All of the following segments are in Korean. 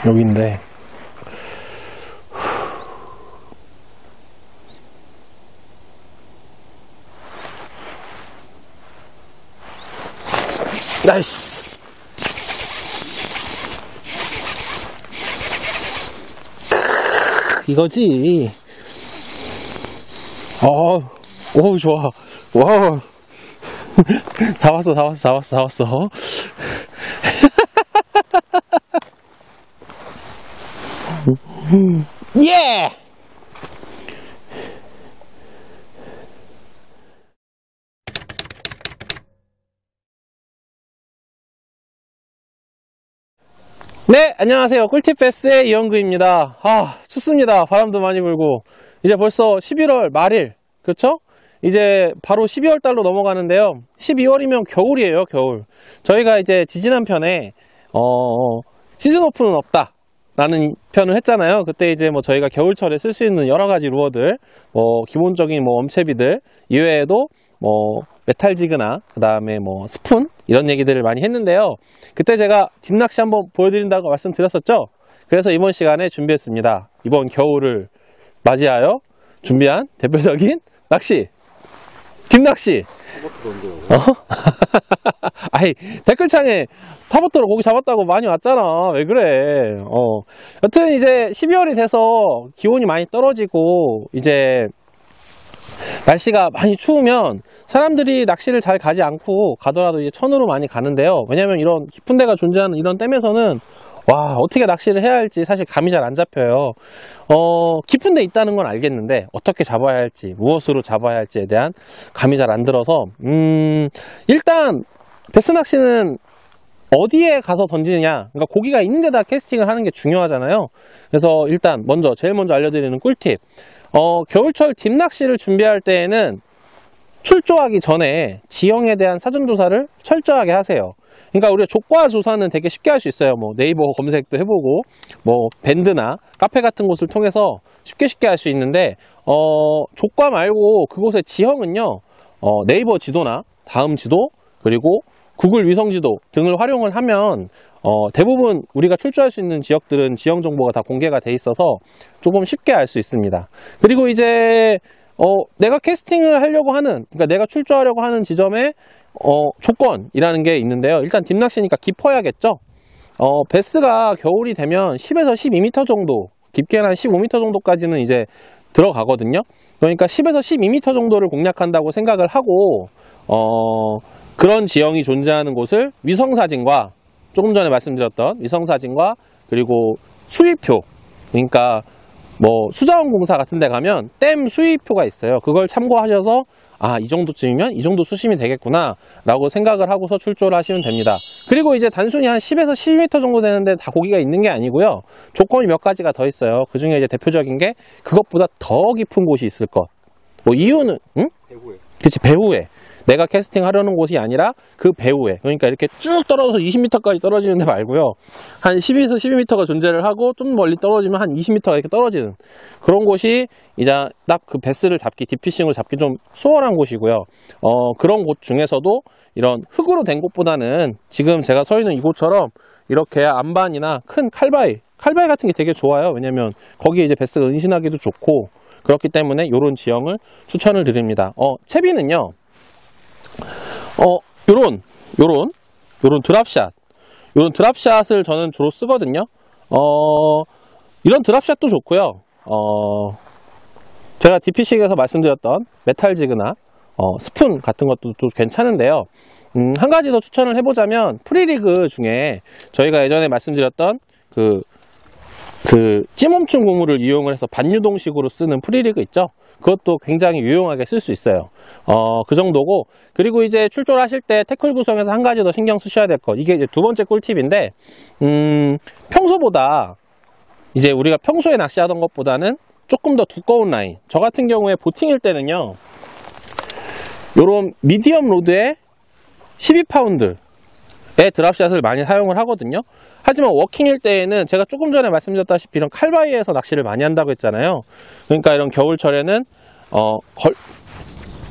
여기인데. 나이스! 이거지. 오, 좋아. 와우. 잡았어. 예! 네, 안녕하세요. 꿀팁 베스의 이영구입니다. 춥습니다. 바람도 많이 불고. 이제 벌써 11월 말일. 그쵸? 이제 바로 12월 달로 넘어가는데요. 12월이면 겨울이에요, 겨울. 저희가 이제 지지난 편에, 시즌 오프는 없다 라는 편을 했잖아요. 그때 이제 뭐 저희가 겨울철에 쓸 수 있는 여러 가지 루어들, 기본적인 엄채비들 이외에도 메탈지그나 그 다음에 스푼 이런 얘기들을 많이 했는데요. 그때 제가 딥낚시 한번 보여드린다고 말씀드렸었죠. 그래서 이번 시간에 준비했습니다. 이번 겨울을 맞이하여 준비한 대표적인 낚시, 딥낚시. 아이, 댓글창에 타버터로 고기 잡았다고 많이 왔잖아. 왜 그래? 여튼 이제 12월이 돼서 기온이 많이 떨어지고 이제 날씨가 많이 추우면 사람들이 낚시를 잘 가지 않고 가더라도 이제 천으로 많이 가는데요. 왜냐면 이런 깊은 데가 존재하는 이런 댐에서는 와, 어떻게 낚시를 해야 할지 사실 감이 잘 안 잡혀요. 깊은 데 있다는 건 알겠는데 어떻게 잡아야 할지, 무엇으로 잡아야 할지에 대한 감이 잘 안 들어서 일단 베스 낚시는 어디에 가서 던지느냐, 그러니까 고기가 있는 데다 캐스팅을 하는 게 중요하잖아요. 그래서 일단 제일 먼저 알려드리는 꿀팁, 겨울철 딥낚시를 준비할 때에는 출조하기 전에 지형에 대한 사전조사를 철저하게 하세요. 그러니까 우리가 족과 조사는 되게 쉽게 할 수 있어요. 네이버 검색도 해보고 밴드나 카페 같은 곳을 통해서 쉽게 할 수 있는데, 족과 말고 그곳의 지형은요, 네이버 지도나 다음 지도 그리고 구글 위성 지도 등을 활용을 하면 대부분 우리가 출조할 수 있는 지역들은 지형 정보가 다 공개가 돼 있어서 조금 쉽게 알 수 있습니다. 그리고 이제 내가 캐스팅을 하려고 하는, 그러니까 내가 출조하려고 하는 지점의 조건이라는 게 있는데요. 일단 딥낚시니까 깊어야겠죠. 베스가 겨울이 되면 10에서 12m 정도, 깊게는 한 15m 정도까지는 이제 들어가거든요. 그러니까 10에서 12m 정도를 공략한다고 생각을 하고, 그런 지형이 존재하는 곳을 위성사진과, 조금 전에 말씀드렸던 위성사진과 그리고 수위표, 그러니까 수자원공사 같은 데 가면 댐 수위표가 있어요. 그걸 참고하셔서 이 정도쯤이면 이 정도 수심이 되겠구나 라고 생각을 하고서 출조를 하시면 됩니다. 그리고 이제 단순히 한 10에서 12m 정도 되는데 다 고기가 있는 게 아니고요. 조건이 몇 가지가 더 있어요. 그 중에 이제 대표적인 게 그것보다 더 깊은 곳이 있을 것. 이유는, 응? 배후에. 그치, 배후에. 내가 캐스팅 하려는 곳이 아니라 그 배후에, 그러니까 이렇게 쭉 떨어져서 20m까지 떨어지는 데 말고요, 한 12에서 12m가 존재를 하고 좀 멀리 떨어지면 한 20m가 이렇게 떨어지는 그런 곳이 이제 딱 그 베스를 잡기, 딥피싱을 잡기 좀 수월한 곳이고요. 그런 곳 중에서도 이런 흙으로 된 곳보다는 지금 제가 서 있는 이곳처럼 이렇게 안반이나 큰 칼바위 같은 게 되게 좋아요. 왜냐면 거기에 이제 베스가 은신하기도 좋고 그렇기 때문에 이런 지형을 추천을 드립니다. 채비는요, 요런 드랍샷을 저는 주로 쓰거든요. 이런 드랍샷도 좋고요. 제가 딥피싱에서 말씀드렸던 메탈지그나 스푼 같은 것도 또 괜찮은데요. 한 가지 더 추천을 해보자면 프리리그 중에 저희가 예전에 말씀드렸던 그 찜멈춘 고무를 이용을 해서 반유동식으로 쓰는 프리리그 있죠. 그것도 굉장히 유용하게 쓸 수 있어요. 그 정도고, 그리고 이제 출조를 하실 때 태클 구성에서 한 가지 더 신경 쓰셔야 될 것, 이게 이제 두 번째 꿀팁인데, 평소보다 이제 우리가 평소에 낚시하던 것보다는 조금 더 두꺼운 라인, 저 같은 경우에 보팅일 때는요, 요런 미디엄 로드에 12파운드 드랍샷을 많이 사용을 하거든요. 하지만 워킹일 때에는 제가 조금 전에 말씀드렸다시피 이런 칼바위에서 낚시를 많이 한다고 했잖아요. 그러니까 이런 겨울철에는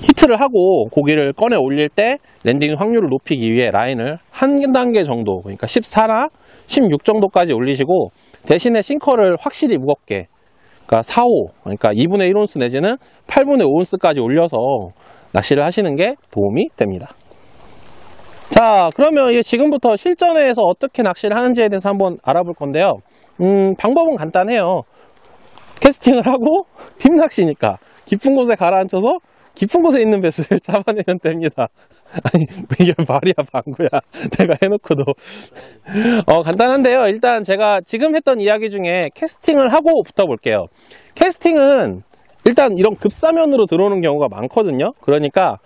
히트를 하고 고기를 꺼내 올릴 때 랜딩 확률을 높이기 위해 라인을 한 단계 정도, 그러니까 14나 16 정도까지 올리시고 대신에 싱커를 확실히 무겁게, 그러니까 4호, 그러니까 2분의 1온스 내지는 8분의 5온스까지 올려서 낚시를 하시는 게 도움이 됩니다. 자, 그러면 이게 지금부터 실전에서 어떻게 낚시를 하는지에 대해서 한번 알아볼 건데요. 방법은 간단해요. 캐스팅을 하고 딥낚시니까 깊은 곳에 가라앉혀서 깊은 곳에 있는 배스를 잡아내면 됩니다. 아니, 이게 말이야 방구야. 내가 해놓고도. 간단한데요. 일단 제가 지금 했던 이야기 중에 캐스팅을 하고 붙어볼게요. 캐스팅은 일단 이런 급사면으로 들어오는 경우가 많거든요. 그러니까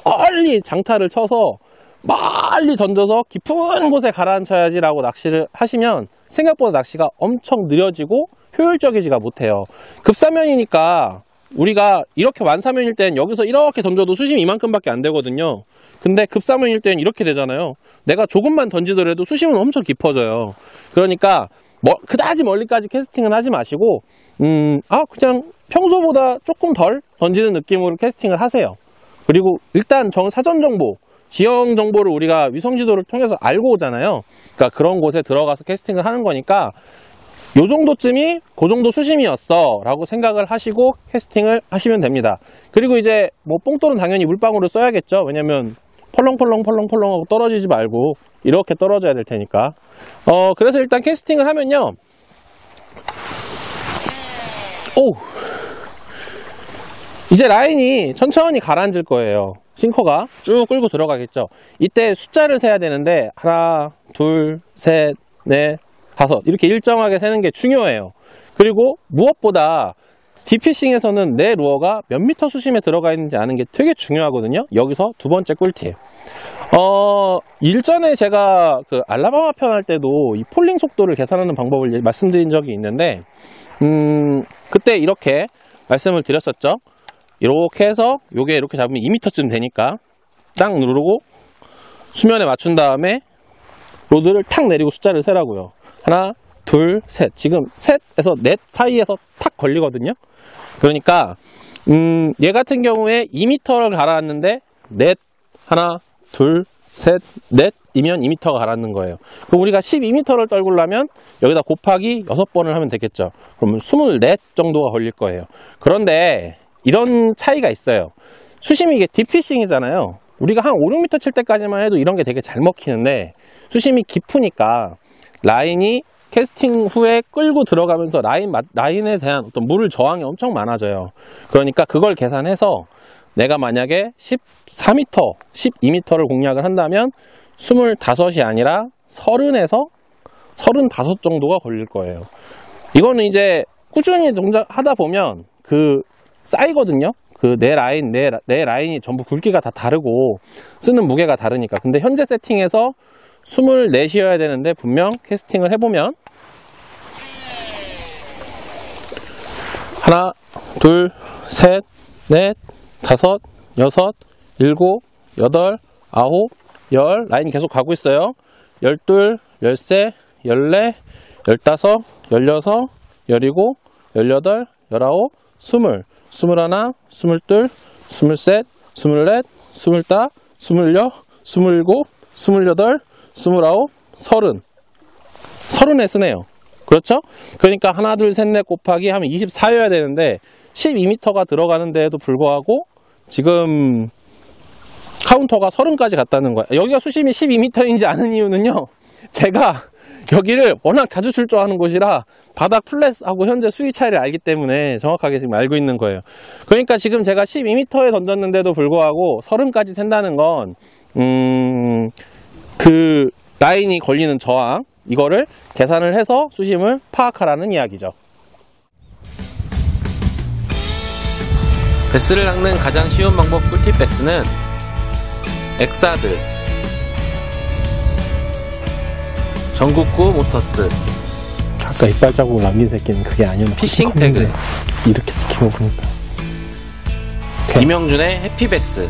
멀리 장타를 쳐서 멀리 던져서 깊은 곳에 가라앉혀야지 라고 낚시를 하시면 생각보다 낚시가 엄청 느려지고 효율적이지가 못해요. 급사면이니까 우리가 이렇게 완사면일 땐 여기서 이렇게 던져도 수심이 이만큼밖에 안 되거든요. 근데 급사면일 땐 이렇게 되잖아요. 내가 조금만 던지더라도 수심은 엄청 깊어져요. 그러니까 그다지 멀리까지 캐스팅은 하지 마시고 그냥 평소보다 조금 덜 던지는 느낌으로 캐스팅을 하세요. 그리고 일단 사전 정보, 지형 정보를 우리가 위성 지도를 통해서 알고 오잖아요. 그러니까 그런 곳에 들어가서 캐스팅을 하는 거니까 요 정도쯤이 그 정도 수심이었어 라고 생각을 하시고 캐스팅을 하시면 됩니다. 그리고 이제 뽕돌은 당연히 물방울을 써야겠죠. 왜냐면 펄렁펄렁 하고 떨어지지 말고 이렇게 떨어져야 될 테니까. 그래서 일단 캐스팅을 하면요, 이제 라인이 천천히 가라앉을 거예요. 싱커가 쭉 끌고 들어가겠죠. 이때 숫자를 세야 되는데 하나, 둘, 셋, 넷, 다섯 이렇게 일정하게 세는 게 중요해요. 그리고 무엇보다 딥피싱에서는 내 루어가 몇 미터 수심에 들어가 있는지 아는 게 되게 중요하거든요. 여기서 두 번째 꿀팁. 일전에 제가 그 알라바마 편 할 때도 이 폴링 속도를 계산하는 방법을 말씀드린 적이 있는데, 그때 이렇게 말씀을 드렸었죠. 이렇게 해서 요게 이렇게 잡으면 2m쯤 되니까 딱 누르고 수면에 맞춘 다음에 로드를 탁 내리고 숫자를 세라고요. 하나, 둘, 셋. 지금 셋에서 넷 사이에서 탁 걸리거든요. 그러니까 얘 같은 경우에 2m를 가라앉는데 넷, 하나, 둘, 셋, 넷이면 2m가 가라앉는 거예요. 그럼 우리가 12m를 떨구려면 여기다 곱하기 6번을 하면 되겠죠. 그러면 24 정도가 걸릴 거예요. 그런데 이런 차이가 있어요. 수심이 이게 딥피싱이잖아요. 우리가 한 5, 6m 칠 때까지만 해도 이런 게 되게 잘 먹히는데 수심이 깊으니까 라인이 캐스팅 후에 끌고 들어가면서 라인에 대한 어떤 물을 저항이 엄청 많아져요. 그러니까 그걸 계산해서 내가 만약에 14m, 12m를 공략을 한다면 25이 아니라 30에서 35 정도가 걸릴 거예요. 이거는 이제 꾸준히 동작하다 보면 쌓이거든요. 내 라인이 전부 굵기가 다 다르고 쓰는 무게가 다르니까. 근데 현재 세팅에서 24이어야 되는데 분명 캐스팅을 해보면 하나, 둘, 셋, 넷, 다섯, 여섯, 일곱, 여덟, 아홉, 열 라인 계속 가고 있어요. 12, 13, 14, 15, 16, 17, 18, 19, 20, 21, 22, 23, 24, 25, 26, 27, 28, 29, 30. 30에 쓰네요. 그렇죠? 그러니까 하나, 둘, 셋, 넷 곱하기 하면 24여야 되는데 12m가 들어가는데도 불구하고 지금 카운터가 30까지 갔다는 거야. 여기가 수심이 12m인지 아는 이유는요, 제가 여기를 워낙 자주 출조하는 곳이라 바닥 플랫하고 현재 수위 차이를 알기 때문에 정확하게 지금 알고 있는 거예요. 그러니까 지금 제가 12m에 던졌는데도 불구하고 30까지 샌다는 건 그 라인이 걸리는 저항, 이거를 계산을 해서 수심을 파악하라는 이야기죠. 베스를 낚는 가장 쉬운 방법 꿀팁 베스는 엑사드, 전국구 모터스, 아까 이빨 자국 남긴 새끼는 그게 아니었나. 피싱 태그 이렇게 지키고 보니까. 이명준의 해피베스,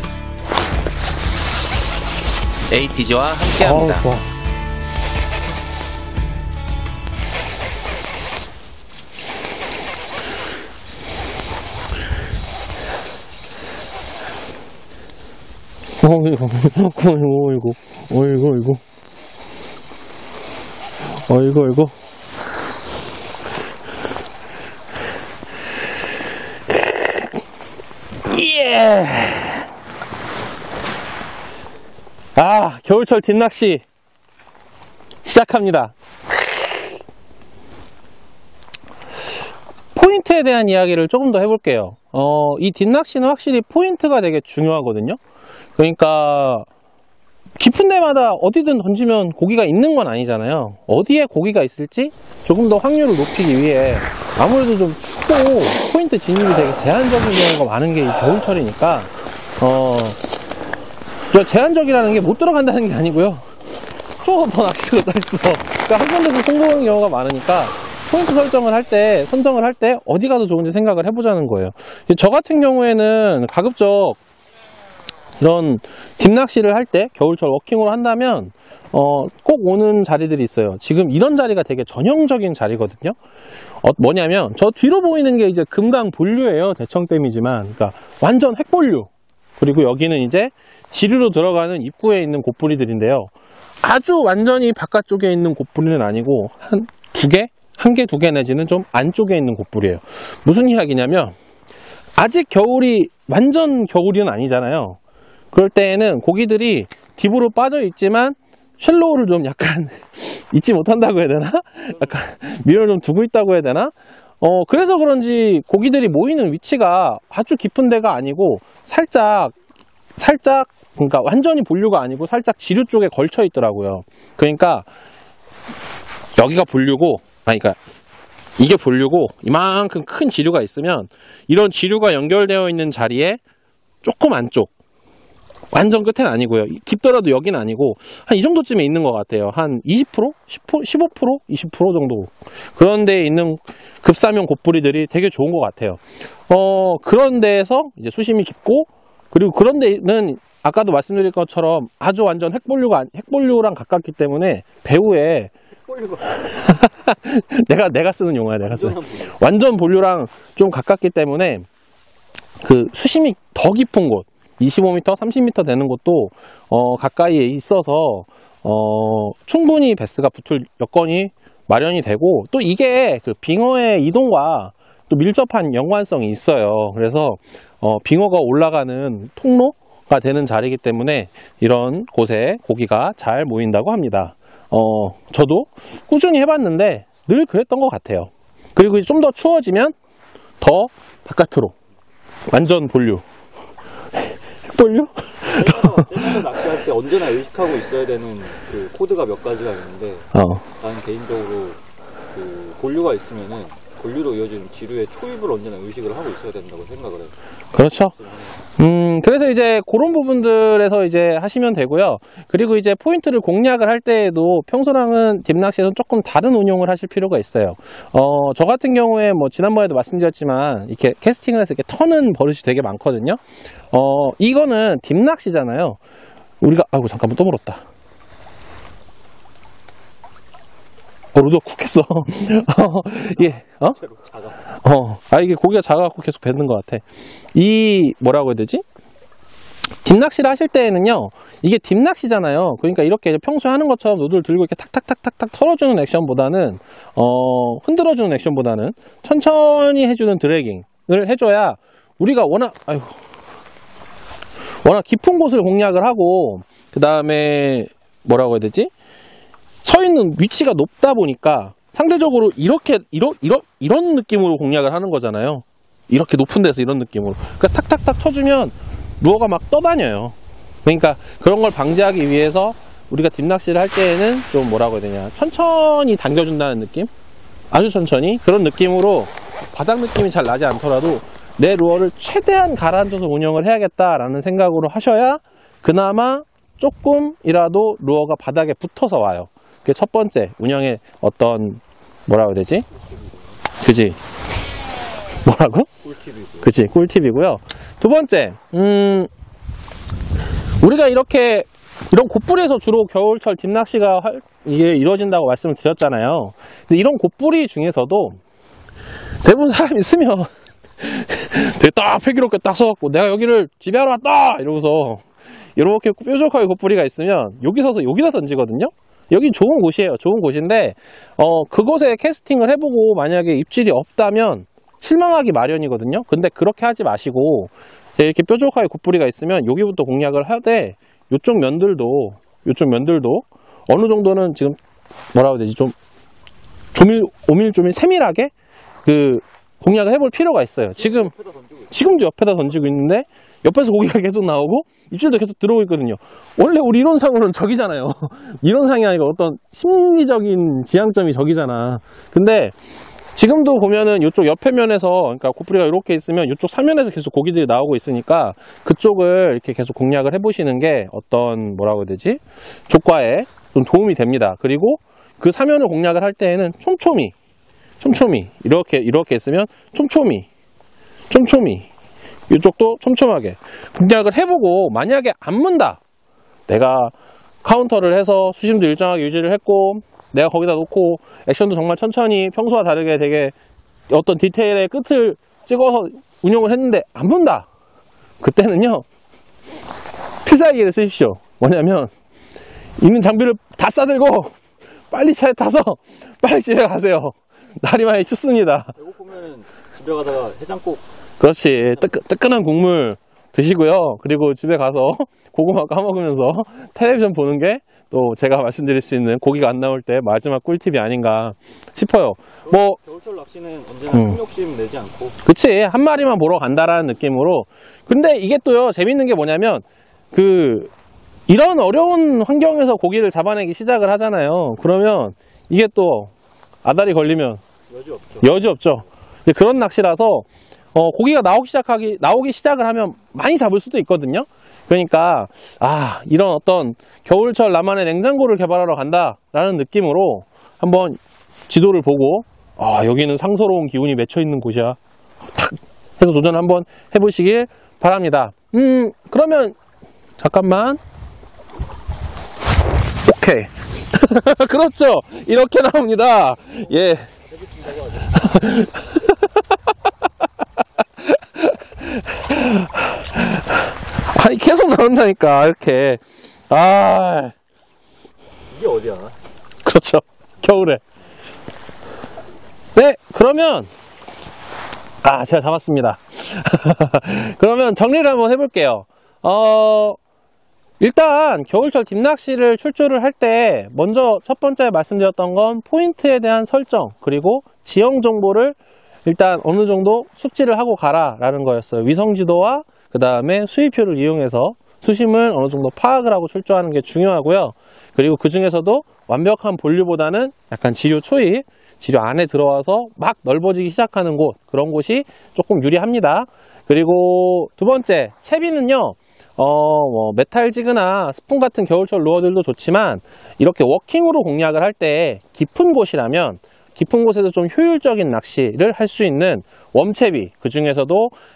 ATG와 함께합니다. 좋아. 어이구. 겨울철 딥낚시 시작합니다. 포인트에 대한 이야기를 조금 더 해볼게요. 이 딥낚시는 확실히 포인트가 되게 중요하거든요. 그러니까 깊은 데마다 어디든 던지면 고기가 있는 건 아니잖아요. 어디에 고기가 있을지 조금 더 확률을 높이기 위해 아무래도 좀 춥고 포인트 진입이 되게 제한적인 경우가 많은 게 이 겨울철이니까 제한적이라는 게 못 들어간다는 게 아니고요. 좀 더 낚시가 더 있어. 그러니까 한 군데서 성공하는 경우가 많으니까 포인트 선정을 할 때 어디가 더 좋은지 생각을 해보자는 거예요. 저 같은 경우에는 가급적 이런 딥낚시를 할 때 겨울철 워킹으로 한다면 꼭 오는 자리들이 있어요. 지금 이런 자리가 되게 전형적인 자리거든요. 뭐냐면 저 뒤로 보이는 게 이제 금강 본류예요. 대청댐이지만 그러니까 완전 핵본류. 그리고 여기는 이제 지류로 들어가는 입구에 있는 곶뿌리들인데요. 아주 완전히 바깥쪽에 있는 곶뿌리는 아니고 한 두 개 내지는 좀 안쪽에 있는 곶뿌리예요. 무슨 이야기냐면 아직 겨울이 완전 겨울이는 아니잖아요. 그럴 때에는 고기들이 딥으로 빠져 있지만 쉘로우를 좀 약간 잊지 못한다고 해야 되나? 약간 미련을 좀 두고 있다고 해야 되나? 그래서 그런지 고기들이 모이는 위치가 아주 깊은 데가 아니고 살짝 그러니까 완전히 본류가 아니고 살짝 지류 쪽에 걸쳐 있더라고요. 그러니까 여기가 본류고 그러니까 이게 본류고 이만큼 큰 지류가 있으면 이런 지류가 연결되어 있는 자리에 조금 안쪽 완전 끝에는 아니고요. 깊더라도 여기는 아니고 한 이 정도쯤에 있는 것 같아요. 한 20%? 15%? 20% 정도. 그런 데에 있는 급사면 곶뿌리들이 되게 좋은 것 같아요. 그런 데에서 이제 수심이 깊고 그리고 그런 데는 아까도 말씀드린 것처럼 아주 완전 핵본류랑 가깝기 때문에 배후에 내가 쓰는 용어야. 완전 본류랑 좀 가깝기 때문에 그 수심이 더 깊은 곳 25m, 30m 되는 곳도 가까이에 있어서 충분히 베스가 붙을 여건이 마련이 되고 또 이게 그 빙어의 이동과 또 밀접한 연관성이 있어요. 그래서 빙어가 올라가는 통로가 되는 자리이기 때문에 이런 곳에 고기가 잘 모인다고 합니다. 저도 꾸준히 해봤는데 늘 그랬던 것 같아요. 그리고 좀 더 추워지면 더 바깥으로 완전 본류 핵본류? 때마다 낚시할 때 언제나 의식하고 있어야 되는 그 코드가 몇 가지가 있는데 나는 개인적으로 그 본류가 있으면은 본류로 이어지는 지류의 초입을 언제나 의식을 하고 있어야 된다고 생각을 해요. 그렇죠. 그래서 이제 그런 부분들에서 이제 하시면 되고요. 그리고 이제 포인트를 공략을 할 때에도 평소랑은 딥낚시에서는 조금 다른 운용을 하실 필요가 있어요. 저 같은 경우에 뭐 지난번에도 말씀드렸지만 이렇게 캐스팅을 해서 이렇게 터는 버릇이 되게 많거든요. 이거는 딥낚시잖아요. 우리가 아이고 잠깐만 또 물었다. 루더 쿡 했어. 예, 이게 고기가 작아갖고 계속 뱉는 것 같아. 뭐라고 해야 되지? 딥낚시를 하실 때에는요, 이게 딥낚시잖아요. 그러니까 이렇게 평소에 하는 것처럼 노드를 들고 이렇게 탁탁탁탁탁 털어주는 액션보다는, 흔들어주는 액션보다는 천천히 해주는 드래깅을 해줘야 우리가 워낙 깊은 곳을 공략을 하고, 그 다음에 뭐라고 해야 되지? 서 있는 위치가 높다 보니까 상대적으로 이런 느낌으로 공략을 하는 거잖아요. 이렇게 높은 데서 이런 느낌으로. 그러니까 탁탁탁 쳐주면 루어가 막 떠다녀요. 그러니까 그런 걸 방지하기 위해서 우리가 딥낚시를 할 때에는 좀 뭐라고 해야 되냐. 천천히 당겨준다는 느낌? 아주 천천히. 그런 느낌으로 바닥 느낌이 잘 나지 않더라도 내 루어를 최대한 가라앉혀서 운영을 해야겠다라는 생각으로 하셔야 그나마 조금이라도 루어가 바닥에 붙어서 와요. 그게 첫 번째 운영의 어떤 뭐라고 해야 되지? 그지? 뭐라고? 꿀팁이고요. 그치, 꿀팁이고요. 두 번째, 우리가 이런 곶뿌리에서 주로 겨울철 딥낚시가 이게 이루어진다고 말씀을 드렸잖아요. 근데 이런 곶뿌리 중에서도 대부분 사람 있으면 되게 딱 패기롭게 딱 서갖고 내가 여기를 지배하러 왔다! 이러고서 이렇게 뾰족하게 곶뿌리가 있으면 여기 서서 여기다 던지거든요? 여긴 좋은 곳이에요. 좋은 곳인데 그곳에 캐스팅을 해보고 만약에 입질이 없다면 실망하기 마련이거든요. 근데 그렇게 하지 마시고 이렇게 뾰족하게 곱부리가 있으면 여기부터 공략을 하되 이쪽 면들도 어느 정도는 지금 뭐라고 해야 되지? 좀 오밀조밀 세밀하게 그 공략을 해볼 필요가 있어요. 지금도 옆에다 던지고 있는데 옆에서 고기가 계속 나오고 입질도 계속 들어오고 있거든요. 원래 우리 이론상으로는 적이잖아요. 이론상이 아니고 어떤 심리적인 지향점이 적이잖아. 근데 지금도 보면은 이쪽 옆에 면에서, 그러니까 곱부리가 이렇게 있으면 이쪽 사면에서 계속 고기들이 나오고 있으니까 그쪽을 이렇게 계속 공략을 해보시는 게 어떤 뭐라고 해야 되지? 조과에 좀 도움이 됩니다. 그리고 그 사면을 공략을 할 때에는 촘촘히 이렇게 있으면 촘촘히 이쪽도 촘촘하게 공략을 해보고, 만약에 안 문다, 내가 카운터를 해서 수심도 일정하게 유지를 했고 내가 거기다 놓고 액션도 정말 천천히 평소와 다르게 되게 어떤 디테일의 끝을 찍어서 운용을 했는데 안 문다, 그때는요 필살기를 쓰십시오. 뭐냐면 있는 장비를 다 싸들고 빨리 차에 타서 빨리 집에 가세요. 날이 많이 춥습니다. 배고프면 집에 가다가 해장국. 그렇지. 뜨끈한 국물 드시고요. 그리고 집에 가서 고구마 까먹으면서 텔레비전 보는 게 또 제가 말씀드릴 수 있는, 고기가 안 나올 때 마지막 꿀팁이 아닌가 싶어요. 뭐 겨울철 낚시는 언제나 큰 욕심 내지 않고. 그치, 한 마리만 보러 간다라는 느낌으로. 근데 이게 또요 재밌는 게 뭐냐면, 이런 어려운 환경에서 고기를 잡아내기 시작을 하잖아요. 그러면 이게 또 아다리 걸리면 여지 없죠. 그런 낚시라서 고기가 나오기 시작을 하면 많이 잡을 수도 있거든요. 그러니까 이런 어떤 겨울철 나만의 냉장고를 개발하러 간다라는 느낌으로 한번 지도를 보고 여기는 상서로운 기운이 맺혀 있는 곳이야, 탁 해서 도전 한번 해보시길 바랍니다. 그러면 잠깐만. 오케이. 그렇죠. 이렇게 나옵니다. 예. 아니 계속 나온다니까 이렇게. 이게 어디야? 그렇죠. 겨울에. 네, 그러면 제가 잡았습니다. 그러면 정리를 한번 해볼게요. 일단 겨울철 딥낚시를 출조를 할 때 먼저 첫 번째 말씀드렸던 건 포인트에 대한 설정, 그리고 지형 정보를 일단 어느 정도 숙지를 하고 가라 라는 거였어요. 위성지도와 그 다음에 수위표를 이용해서 수심을 어느 정도 파악을 하고 출조하는 게 중요하고요. 그리고 그 중에서도 완벽한 본류보다는 약간 지류 초입, 지류 안에 들어와서 막 넓어지기 시작하는 곳, 그런 곳이 조금 유리합니다. 그리고 두 번째, 채비는요, 메탈지그나 스푼 같은 겨울철 루어들도 좋지만 이렇게 워킹으로 공략을 할 때 깊은 곳이라면 깊은 곳에서 좀 효율적인 낚시를 할 수 있는 웜채비, 그 중에서도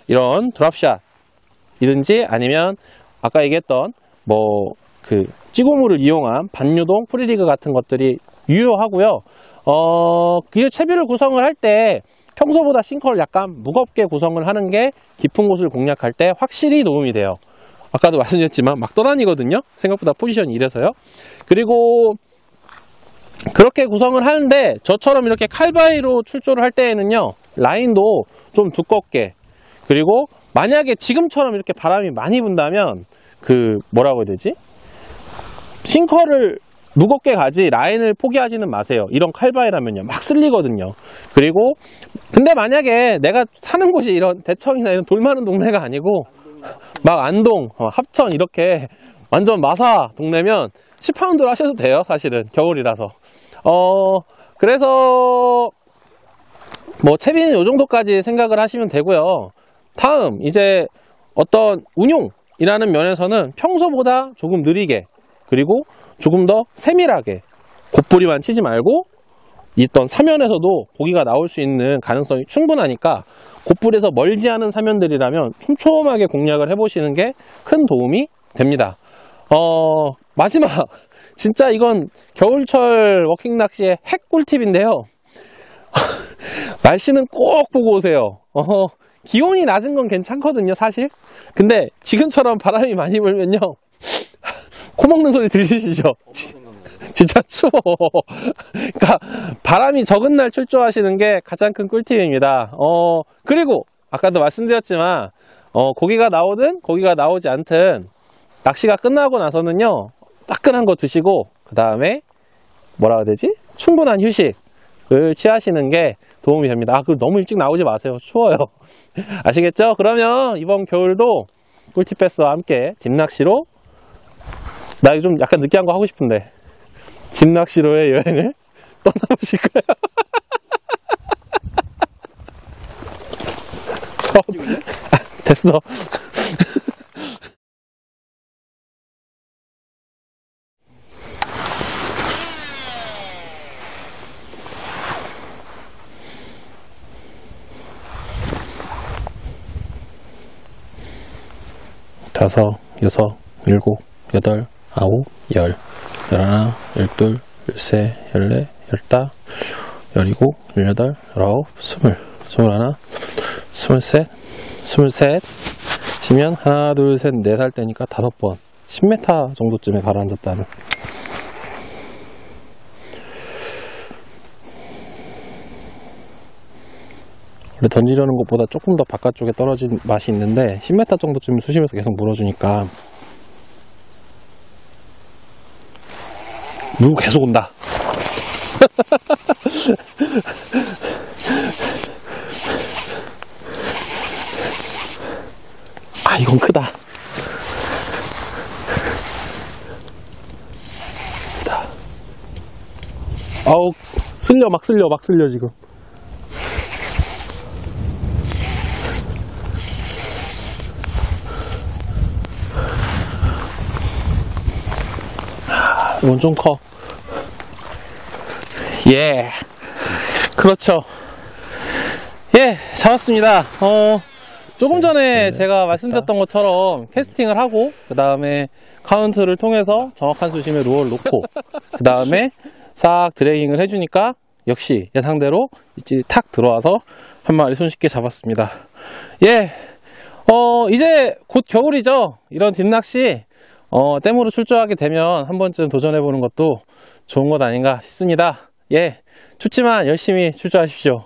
이런 드랍샷이든지 아니면 아까 얘기했던 찌고물을 이용한 반유동 프리리그 같은 것들이 유효하고요. 그 채비를 구성을 할 때 평소보다 싱커를 약간 무겁게 구성을 하는 게 깊은 곳을 공략할 때 확실히 도움이 돼요. 아까도 말씀드렸지만 막 떠다니거든요. 생각보다 포지션이 이래서요. 그리고 그렇게 구성을 하는데 저처럼 이렇게 칼바위로 출조를 할 때에는요, 라인도 좀 두껍게, 그리고 만약에 지금처럼 이렇게 바람이 많이 분다면 뭐라고 해야 되지? 싱커를 무겁게 가지 라인을 포기하지는 마세요. 이런 칼바위라면요 막 쓸리거든요. 그리고 근데 만약에 내가 사는 곳이 이런 대청이나 이런 돌 많은 동네가 아니고 막 안동, 합천 이렇게 완전 마사 동네면 10파운드로 하셔도 돼요. 사실은 겨울이라서. 그래서 채비는 이 정도까지 생각을 하시면 되고요. 다음 이제 어떤 운용이라는 면에서는 평소보다 조금 느리게, 그리고 조금 더 세밀하게 곱부리만 치지 말고 있던 사면에서도 고기가 나올 수 있는 가능성이 충분하니까 곱부리에서 멀지 않은 사면들이라면 촘촘하게 공략을 해보시는 게 큰 도움이 됩니다. 마지막, 진짜 이건 겨울철 워킹 낚시의 핵 꿀팁인데요. 날씨는 꼭 보고 오세요. 기온이 낮은 건 괜찮거든요, 사실. 근데 지금처럼 바람이 많이 불면요, 코 먹는 소리 들리시죠? 진짜 추워. 그러니까 바람이 적은 날 출조하시는 게 가장 큰 꿀팁입니다. 그리고 아까도 말씀드렸지만 고기가 나오든 고기가 나오지 않든 낚시가 끝나고 나서는요, 따끈한 거 드시고 그 다음에 뭐라 해야 되지? 충분한 휴식을 취하시는 게 도움이 됩니다. 아, 그리고 너무 일찍 나오지 마세요. 추워요. 아시겠죠? 그러면 이번 겨울도 꿀팁 패스와 함께 딥낚시로, 나 이거 좀 약간 느끼한 거 하고 싶은데, 딥낚시로의 여행을 떠나보실까요? 됐어. 다섯, 여섯, 일곱, 여덟, 아홉, 열, 열하나, 열둘, 열세, 열네, 열다, 열일곱, 열여덟, 열아홉, 스물, 스물하나, 스물셋, 스물셋 시면 하나, 둘, 셋, 넷 할 때니까 5번, 10m 정도쯤에 가라앉았다는. 원래 던지려는 것보다 조금 더 바깥쪽에 떨어진 맛이 있는데 10m 정도쯤 수심에서 계속 물어주니까 물 계속 온다. 아, 이건 크다. 크다. 아우, 막 쓸려 지금. 이건 좀 커. 예. 그렇죠. 예, 잡았습니다. 조금 전에 제가 말씀드렸던 것처럼 캐스팅을 하고, 그 다음에 카운트를 통해서 정확한 수심에 루어를 놓고, 그 다음에 싹 드래깅을 해주니까 역시 예상대로 입질이 탁 들어와서 한 마리 손쉽게 잡았습니다. 예. 이제 곧 겨울이죠. 이런 딥낚시 댐으로 출조하게 되면 한 번쯤 도전해보는 것도 좋은 것 아닌가 싶습니다. 예, 춥지만 열심히 출조하십시오.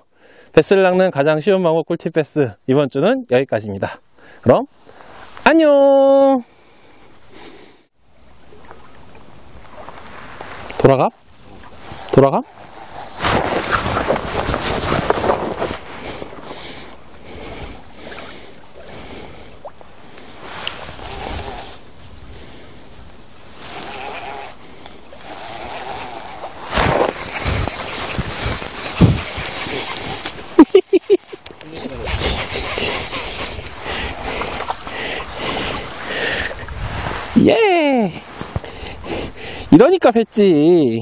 베스를 낚는 가장 쉬운 방법 꿀팁 베스, 이번 주는 여기까지입니다. 그럼 안녕. 돌아가? 예! 이러니까 팼지.